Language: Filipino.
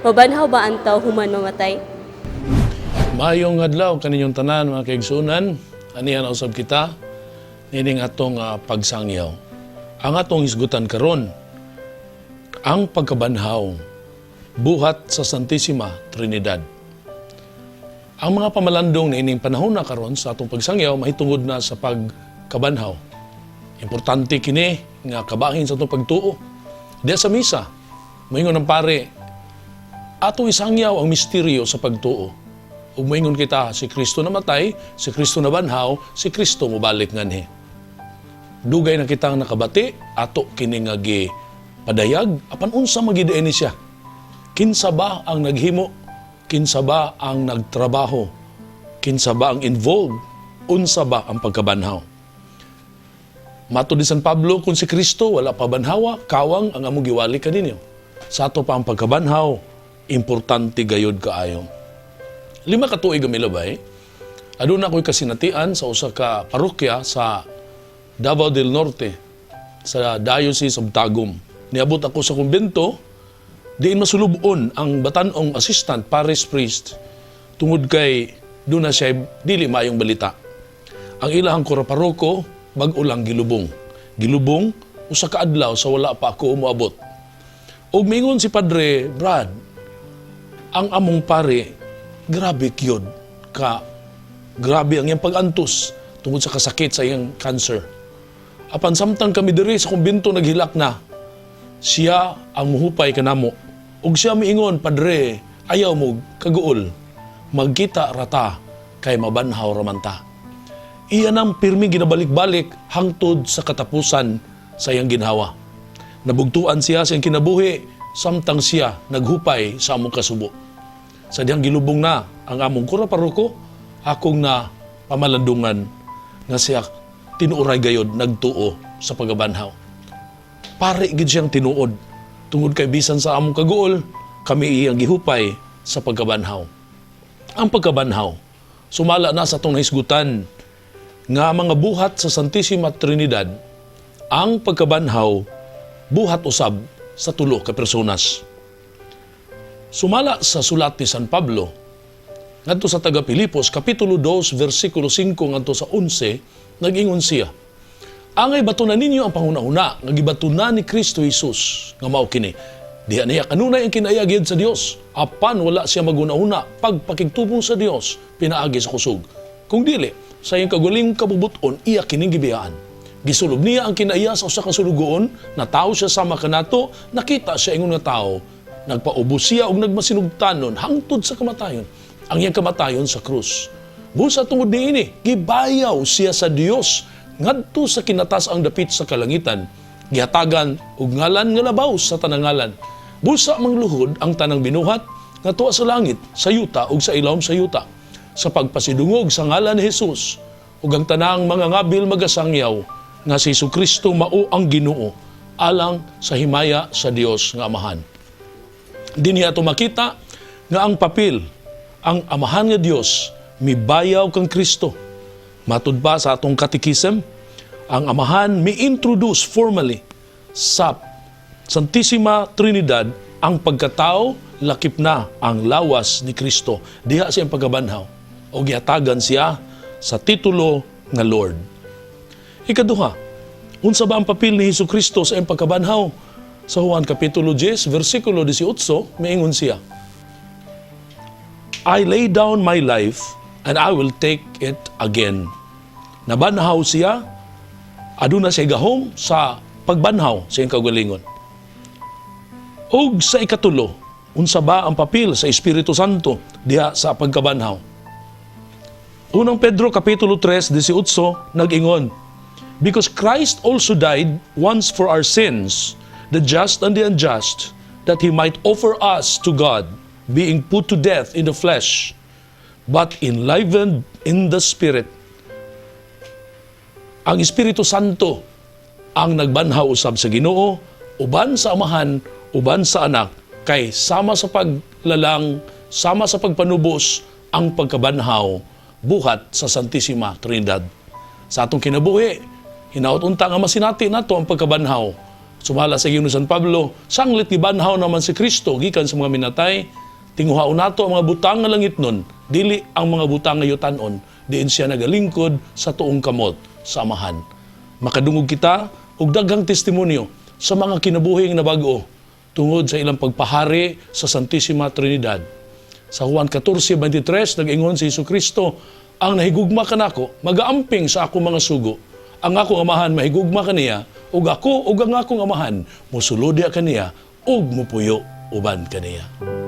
Mabanhaw ba ang tao human mamatay? Maayong adlaw kaninyong tanan mga kaigsunan, anihan usab kita nining atong pagsangyaw. Ang atong hisgutan karon ang pagkabanhaw buhat sa Santissima Trinidad. Ang mga pamalandong niining panahon na karon sa atong pagsangyaw mahitungod na sa pagkabanhaw. Importante kini nga kabahin sa atong pagtuo. Diya sa misa, moingon ang pare, atong isangyaw ang misteryo sa pagtuo. Ug moingon kita, si Kristo namatay, si Kristo nabanhaw, si Kristo mobalik nganhi. Dugay na kitang nakabati, ato kini nga padayag, apan unsa magidaen ni siya. Kinsa ba ang naghimo? Kinsa ba ang nagtrabaho? Kinsa ba ang involved? Unsa ba ang pagkabanhaw? Matud ni San Pablo, kung si Kristo wala pa banhawa, kawang ang among giwali kaninyo. Sa ato pa ang pagkabanhaw, importante gayod kaayo. 5 ka tuig ang milabay, aduna ako'y kasinatian sa usa ka parokya sa Davao del Norte, sa Diocese of Tagum. Niabot ako sa kumbento, diin masulubon ang batanong assistant parish priest tungod kay doon na siya dili maayong balita. Ang ilahang kuraparoko, bag-ulang gilubong. Gilubong, usa ka adlaw sa wala pa ako umuabot. Og mingon si Padre Brad, ang among pare, grabe kyod ka, grabe ang iyang pag-antos tungod sa kasakit sa iyang cancer. Apan samtang kami diri sa kumbento naghilak na, siya ang muhupay kanamo. Ug siya miingon, Padre, ayaw mo kaguol, magkita rata kay mabanhaw ramanta. Iyan ang pirmi ginabalik-balik hangtod sa katapusan sa iyang ginhawa. Nabugtuan siya sa iyang kinabuhi, samtang siya naghupay sa among kasubo. Sa diyang gilubong na ang among kuraparoko, akong na pamalandungan nga siya tinuoray gayod nagtuo sa pagabanhaw. Pare gid siyang tinuod, tungod kay bisan sa among kaguol, kami iyang gihupay sa pagkabanhaw. Ang pagkabanhaw, sumala na sa itong nahisgutan nga mga buhat sa Santissima Trinidad, ang pagkabanhaw, buhat usab sa tulo ka personas. Sumala sa sulat ni San Pablo, ngadto sa taga Pilipos, Kapitulo 2, versikulo 5 ngadto sa 11, nag-ingon siya, angay batunan ninyo ang panghuna-huna, nga gibatunan ni Kristo Jesus, nga mao kini, diha niya kanunay ang kinayagid sa Dios, apan wala siya maguna-huna, pagpakigtubong sa Dios, pinaagi sa kusog. Kung dili, sa iyang kagaling kabubuton, iya kining gibiyaan. Gisulog niya ang kinaiya sa usa ka sulugoon, na tao siya sama kanato, nakita siya ingon nga tao, nagpaubos siya og nagmasinugtanon hangtod sa kamatayon. Ang iyang kamatayon sa krus. Busa tungod niini, gibayaw siya sa Dios ngadto sa kinatas-ang dapit sa kalangitan. Gihatagan og ngalan nga labaw sa tanang ngalan. Busa mangluhod ang tanang binuhat nga tuwa sa langit, sa yuta ug sa ilawom sa yuta. Sa pagpasidungog sa ngalan ni Jesus ug ang tanang mga ngabil magasangyaw nga si Jesucristo mao ang Ginoo alang sa himaya sa Dios nga Amahan. Dinhi ato makita nga ang papel, ang Amahan nga Dios, mibayaw kang Kristo. Matud pa sa atong katekism, ang Amahan mi-introduce formally sa Santissima Trinidad ang pagkatao, lakip na ang lawas ni Kristo. Diha siyang pagkabanhaw o gihatagan siya sa titulo nga Lord. Ikaduha, unsa ba ang papel ni Jesucristo sa iyang pagkabanhaw? Sa Juan Kapitulo 10, versikulo 18, maingon siya, I lay down my life and I will take it again. Nabanhaw siya, aduna siya gahom sa pagbanhaw sa iyang kaugalingon. Og sa ikatulo, unsa ba ang papel sa Espiritu Santo diha sa pagkabanhaw? Unang Pedro Kapitulo 3, 18, nag-ingon, because Christ also died once for our sins, the just and the unjust, that He might offer us to God, being put to death in the flesh, but enlivened in the Spirit. Ang Espiritu Santo ang nagbanhaw usab sa Ginoo, uban sa Amahan, uban sa Anak, kay sama sa paglalang, sama sa pagpanubos, ang pagkabanhaw, buhat sa Santissima Trinidad. Sa atong kinabuhi, hinaut unta nga masinati nato ang pagkabanhaw, Sumala sa Ginoo San Pablo, sanglit gibanhaw naman si Kristo gikan sa mga minatay, tinguhaon nato ang mga butang nga langit nun, dili ang mga butang nga yutan-on, diin siya nagalingkod sa tuong kamot sa Amahan. Makadungog kita og daghang testimonyo sa mga kinabuhing na bag-o tungod sa ilang pagpahari sa Santissima Trinidad. Sa Juan 14:23 nag-ingon si Jesucristo, ang nahigugma kanako magaamping sa akong mga sugo. Ang akong amahan mahigugma kaniya, ug ako ug ang akong amahan mosulodya kaniya ug mopuyo uban kaniya.